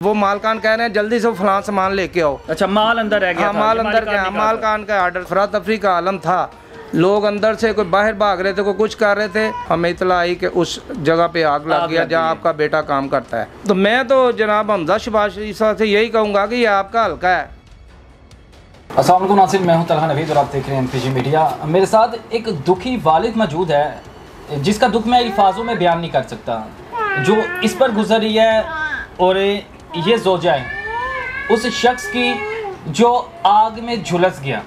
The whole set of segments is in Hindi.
वो मालकान कह रहे हैं जल्दी से फलां सामान लेके आओ। अच्छा, माल अंदर रह गया? हाँ, माल अंदर गया। मालकान का आर्डर, अफरा तफरी का आलम था। लोग अंदर से कोई बाहर भाग रहे थे, कोई कुछ कर रहे थे। हमें इतला आई कि उस जगह पे आग लग गया जहाँ आपका बेटा काम करता है। तो मैं तो जनाब हमजा शहबाज शरीफ से यही कहूँगा कि ये आपका हल्का है। अस्सलाम वालेकुम नाज़रीन, मैं हूँ तलहा नवीद और आप देख रहे हैं MPG मीडिया। मेरे साथ एक दुखी वालिद मौजूद है जिसका दुख मैं अल्फाजों में बयान नहीं कर सकता, जो इस पर गुजर रही है। और ये ज़ौजा है उस शख्स की जो आग में झुलस गया।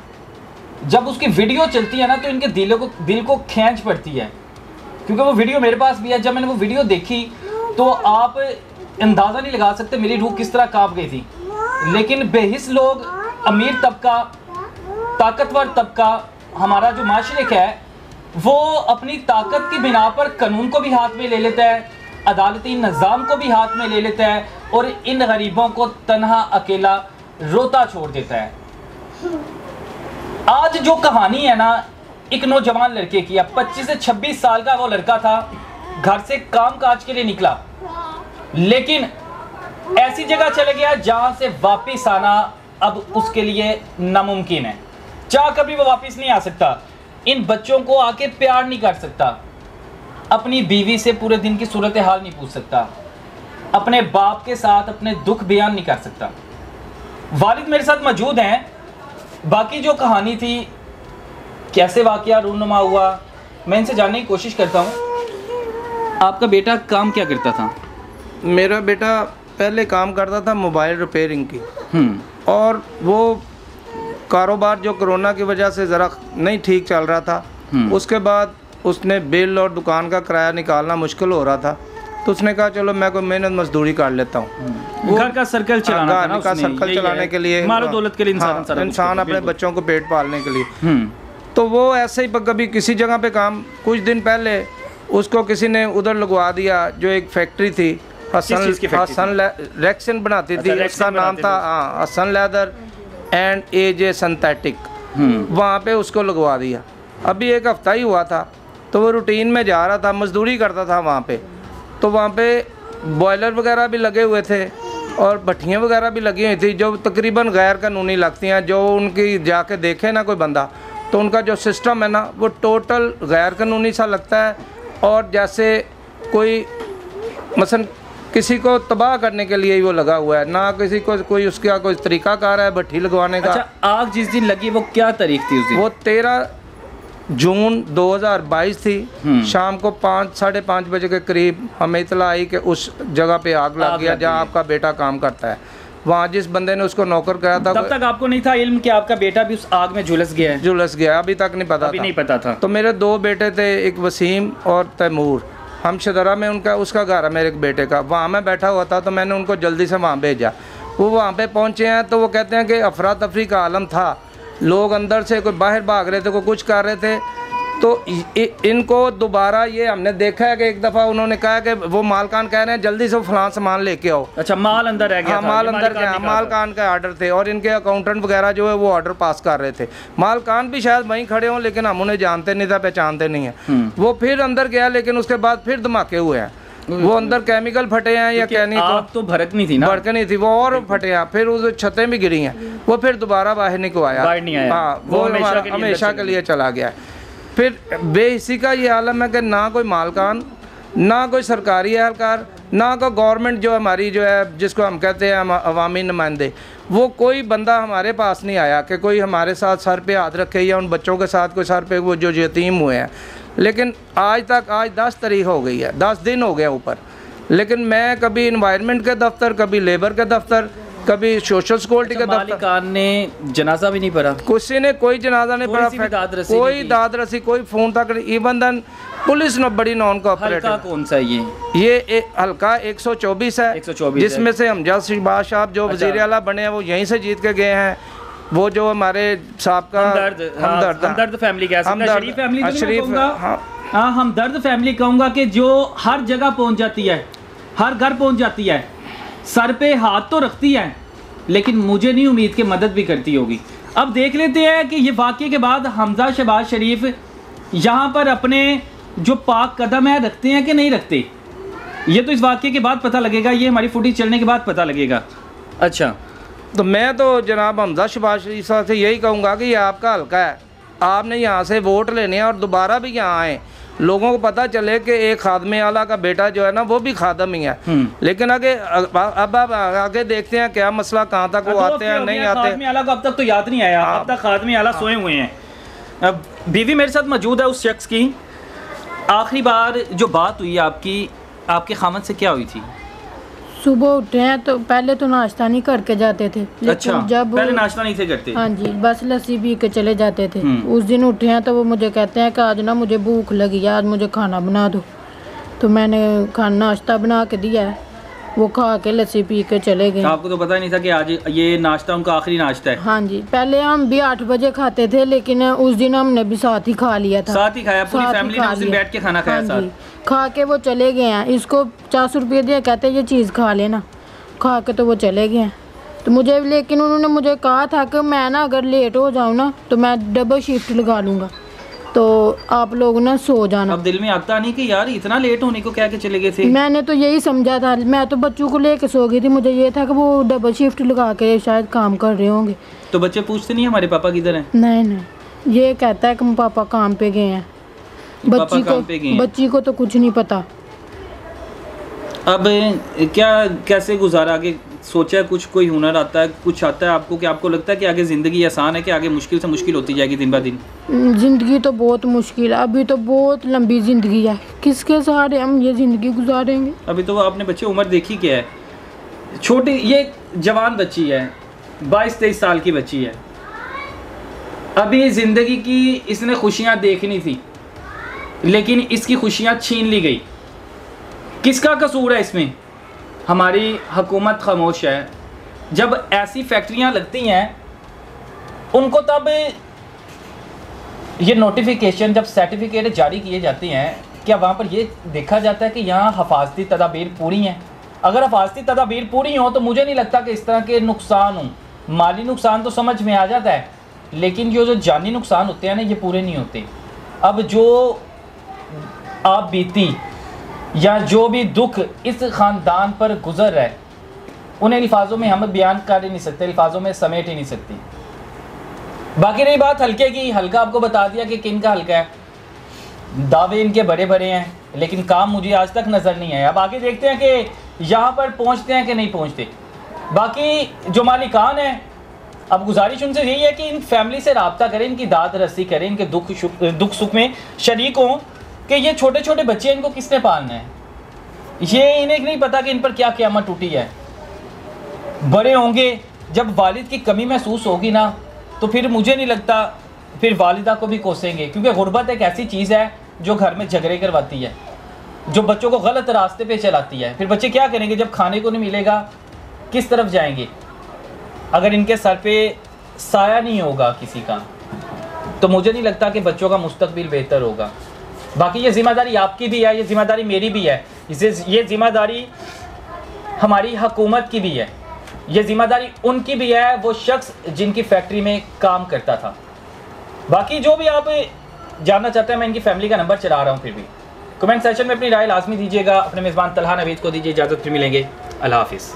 जब उसकी वीडियो चलती है ना तो इनके दिल को खींच पड़ती है, क्योंकि वो वीडियो मेरे पास भी है। जब मैंने वो वीडियो देखी तो आप अंदाज़ा नहीं लगा सकते मेरी रूह किस तरह काँप गई थी। लेकिन बेहिस लोग, अमीर तबका, ताकतवर तबका, हमारा जो माशरे है वो अपनी ताकत की बिना पर कानून को भी हाथ में ले लेता है, अदालती निज़ाम को भी हाथ में ले लेता है और इन गरीबों को तन्हा अकेला रोता छोड़ देता है। आज जो कहानी है ना, एक नौजवान लड़के की, 25 से 26 साल का वो लड़का था, घर से काम काज के लिए निकला, लेकिन ऐसी जगह चले गया जहां से वापिस आना अब उसके लिए नामुमकिन है। चाह कभी वो वापिस नहीं आ सकता, इन बच्चों को आके प्यार नहीं कर सकता, अपनी बीवी से पूरे दिन की सूरत हाल नहीं पूछ सकता, अपने बाप के साथ अपने दुख बयान नहीं कर सकता। वालिद मेरे साथ मौजूद हैं। बाकी जो कहानी थी, कैसे वाकया रूनुमा हुआ, मैं इनसे जानने की कोशिश करता हूँ। आपका बेटा काम क्या करता था? मेरा बेटा पहले काम करता था मोबाइल रिपेयरिंग की, और वो कारोबार जो कोरोना की वजह से ज़रा नहीं ठीक चल रहा था, उसके बाद उसने बिल और दुकान का किराया निकालना मुश्किल हो रहा था, तो उसने कहा चलो मैं कोई मेहनत मजदूरी कर लेता हूँ। घर का सर्कल चलाना, का सर्कल चलाने के लिए, मालो दौलत के लिए इंसान अपने बच्चों को पेट पालने के लिए। तो वो ऐसे ही कभी किसी जगह पे काम, कुछ दिन पहले उसको किसी ने उधर लगवा दिया, जो एक फैक्ट्री थी, हसन रेक्सन बनाती थी, उसका नाम था Hasan leather and AJ synthetic. वहाँ पे उसको लगवा दिया। अभी एक हफ्ता ही हुआ था, तो वो रूटीन में जा रहा था, मजदूरी करता था वहाँ पे। तो वहाँ पे बॉयलर वगैरह भी लगे हुए थे और भट्टियाँ वगैरह भी लगी हुई थी, जो तकरीबन गैर कानूनी लगती हैं। जो उनकी जाके देखे ना कोई बंदा, तो उनका जो सिस्टम है ना वो टोटल गैर कानूनी सा लगता है। और जैसे कोई मसलन किसी को तबाह करने के लिए ही वो लगा हुआ है, ना किसी को कोई उसका कोई तरीक़ाकार है भट्टी लगवाने का। अच्छा, आग जिस दिन लगी वो क्या तारीख थी उस दिन? वो 13 जून 2022 थी। शाम को 5 साढ़े 5 बजे के करीब हमें इतला आई कि उस जगह पे आग लग गया जहाँ आपका बेटा काम करता है। वहाँ जिस बंदे ने उसको नौकर कराया था, तब तक आपको नहीं था इल्म कि आपका बेटा भी उस आग में झुलस गया है? झुलस गया, अभी तक नहीं पता था। तो मेरे 2 बेटे थे, एक वसीम और तैमूर। हम शदरा में उसका घर है मेरे बेटे का। वहाँ मैं बैठा हुआ था, तो मैंने उनको जल्दी से वहाँ भेजा। वो वहाँ पे पहुँचे हैं तो वो कहते हैं कि अफरा तफरी का आलम था, लोग अंदर से कोई बाहर भाग रहे थे, कोई कुछ कर रहे थे। तो इनको दोबारा ये हमने देखा है कि एक दफ़ा उन्होंने कहा कि वो मालकान कह रहे हैं जल्दी से फलां सामान लेके आओ। अच्छा, माल अंदर रह गया? हाँ, माल अंदर गया। मालकान का आर्डर थे और इनके अकाउंटेंट वगैरह जो है वो ऑर्डर पास कर रहे थे। मालकान भी शायद वहीं खड़े हों, लेकिन हम उन्हें जानते नहीं था, पहचानते नहीं हैं। वो फिर अंदर गया, लेकिन उसके बाद फिर धमाके हुए हैं। वो अंदर केमिकल फटे हैं या कहनी तो भड़कनी थी ना, भड़कनी थी वो, और फटे हैं। फिर उस छतें भी गिरी हैं। वो फिर दोबारा बाहर नहीं आया। हाँ, वो हमेशा के लिए चला गया। फिर बेहिसी का ये आलम है कि ना कोई मालकान, ना कोई सरकारी एहलकार, ना कोई गवर्नमेंट जो हमारी जो है जिसको हम कहते हैं अवामी नुमाइंदे, वो कोई बंदा हमारे पास नहीं आया कि कोई हमारे साथ सर पे हाथ रखे या उन बच्चों के साथ कोई सर पे वो जो यतीम हुए हैं। लेकिन आज 10 तारीख हो गई है, 10 दिन हो गया ऊपर, लेकिन मैं कभी इन्वायरमेंट के दफ्तर, कभी लेबर के दफ्तर, कभी सोशल सिक्योरिटी के दफ्तर। मालिकान ने जनाजा भी नहीं पढ़ा? किसी ने कोई जनाजा नहीं पढ़ा, कोई दाद रसी, कोई फ़ोन तक। इवन देन पुलिस ने बड़ी नॉन कोऑपरेटिव। हल्का कौन सा ये हल्का 124 है, 124 जिसमें से हमजा शहबाज साहब जो वज़ीर आला बने हैं वो यहीं से जीत के गए हैं। वो जो हमारे साहब का हमदर्द फैमिली, शरीफ फैमिली, हाँ हमदर्द फैमिली कहूँगा, कि जो हर जगह पहुँच जाती है, हर घर पहुँच जाती है, सर पे हाथ तो रखती है, लेकिन मुझे नहीं उम्मीद कि मदद भी करती होगी। अब देख लेते हैं कि ये वाक़ये के बाद हमजा शहबाज शरीफ यहाँ पर अपने जो पाक कदम है रखते हैं कि नहीं रखते। ये तो इस वाक़े के बाद पता लगेगा, ये हमारी फुटेज चलने के बाद पता लगेगा। अच्छा, तो मैं तो जनाब हमजा शहबाज शरीफ साहब से यही कहूँगा कि ये आपका हल्का है, आपने यहाँ से वोट लेने हैं और दोबारा भी यहाँ आएँ, लोगों को पता चले कि एक खादमे आला का बेटा जो है ना वो भी खादम ही है। लेकिन आगे अब आगे देखते हैं क्या मसला, कहाँ तक वो आते हैं नहीं आते। खादमे आला को अब तक तो याद नहीं आया, अब तक खादमे आला सोए हुए हैं। अब बीवी मेरे साथ मौजूद है उस शख्स की। आखिरी बार जो बात हुई आपकी, आपके खामद से क्या हुई थी? सुबह उठे हैं तो पहले तो नाश्ता नहीं करके जाते थे। अच्छा, जब पहले नाश्ता नहीं थे करते? हाँ जी, बस लस्सी पी के चले जाते थे। उस दिन उठे हैं तो वो मुझे कहते हैं कि आज ना मुझे भूख लगी है, आज मुझे खाना बना दो। तो मैंने खाना नाश्ता बना के दिया है, वो खा के लस्सी पी के चले गए। आपको तो पता ही नहीं था कि आज ये नाश्ता उनका आखिरी नाश्ता है? हाँ जी, पहले हम भी 8 बजे खाते थे, लेकिन उस दिन हमने भी साथ ही खा लिया था। साथ ही खाया, पूरी फैमिली ने उस दिन बैठ के खाना खाया साथ। खा के वो चले गए हैं, इसको 400 रुपये दिया, कहते ये चीज़ खा लेना। खा के तो वो चले गए हैं। तो मुझे, लेकिन उन्होंने मुझे कहा था कि मैं ना अगर लेट हो जाऊँ ना तो मैं डबल शिफ्ट लगा लूँगा, तो आप लोग ना सो जाना। अब दिल में आता नहीं कि यार इतना लेट होने को क्या के चले गए थे? मैंने तो यही समझा था, मैं तो बच्चों को लेके सो गई थी, मुझे ये था कि वो डबल शिफ्ट लगा के शायद काम कर रहे होंगे। तो बच्चे पूछते नहीं हमारे पापा किधर हैं? नहीं नहीं, ये कहता है कि पापा काम पे गए हैं। बच्ची को तो कुछ नहीं पता। अब क्या कैसे गुजारा आगे सोचा है? कुछ कोई हुनर आता है, कुछ आता है आपको कि आपको लगता है कि आगे ज़िंदगी आसान है कि आगे मुश्किल से मुश्किल होती जाएगी दिन ब दिन? ज़िंदगी तो बहुत मुश्किल है, अभी तो बहुत लंबी ज़िंदगी है, किसके सहारे हम ये ज़िंदगी गुजारेंगे? अभी तो आपने बच्चे उम्र देखी क्या है, छोटी, ये जवान बच्ची है, 22-23 साल की बच्ची है, अभी ज़िंदगी की इसने खुशियाँ देखनी थी लेकिन इसकी खुशियाँ छीन ली गई। किसका कसूर है इसमें? हमारी हुकूमत खामोश है। जब ऐसी फैक्ट्रियां लगती हैं उनको, तब ये नोटिफिकेशन, जब सर्टिफिकेट जारी किए जाते हैं, क्या वहाँ पर ये देखा जाता है कि यहाँ हिफाजती तदाबीर पूरी हैं? अगर हिफाजती तदाबीर पूरी हो तो मुझे नहीं लगता कि इस तरह के नुकसान हों। माली नुकसान तो समझ में आ जाता है, लेकिन जो जानी नुकसान होते हैं ना, ये पूरे नहीं होते। अब जो आप बीती या जो भी दुख इस ख़ानदान पर गुज़र रहा है, उन्हें अल्फाजों में हम बयान कर ही नहीं सकते, अल्फाजों में समेट ही नहीं सकती। बाकी रही बात हल्के की, हल्का आपको बता दिया कि किन का हल्का है। दावे इनके बड़े बड़े हैं लेकिन काम मुझे आज तक नज़र नहीं आया। अब आगे देखते हैं कि यहाँ पर पहुँचते हैं कि नहीं पहुँचते। बाकी जो मालिकान हैं, अब गुजारिश उनसे यही है कि इन फैमिली से रब्ता करें, इनकी दाद रस्सी करें, इनके दुख सुख में शरीक हों कि ये छोटे छोटे बच्चे, इनको किसने पालना है? ये इन्हें नहीं पता कि इन पर क्या क़यामत टूटी है। बड़े होंगे, जब वालिद की कमी महसूस होगी ना, तो फिर मुझे नहीं लगता फिर वालिदा को भी कोसेंगे, क्योंकि गुर्बत एक ऐसी चीज़ है जो घर में झगड़े करवाती है, जो बच्चों को गलत रास्ते पे चलाती है। फिर बच्चे क्या करेंगे जब खाने को नहीं मिलेगा? किस तरफ जाएंगे? अगर इनके सर पे साया नहीं होगा किसी का, तो मुझे नहीं लगता कि बच्चों का मुस्तकबिल बेहतर होगा। बाकी ये ज़िम्मेदारी आपकी भी है, ये ज़िम्मेदारी मेरी भी है, ये ज़िम्मेदारी हमारी हुकूमत की भी है, ये ज़िम्मेदारी उनकी भी है, वो शख्स जिनकी फैक्ट्री में काम करता था। बाकी जो भी आप जानना चाहते हैं, मैं इनकी फैमिली का नंबर चला रहा हूँ। फिर भी कमेंट सेक्शन में अपनी राय लाजमी दीजिएगा। अपने मेज़बान तलहा नवीद को दीजिए इजाज़त, फिर मिलेंगे। अल्लाह हाफिज़।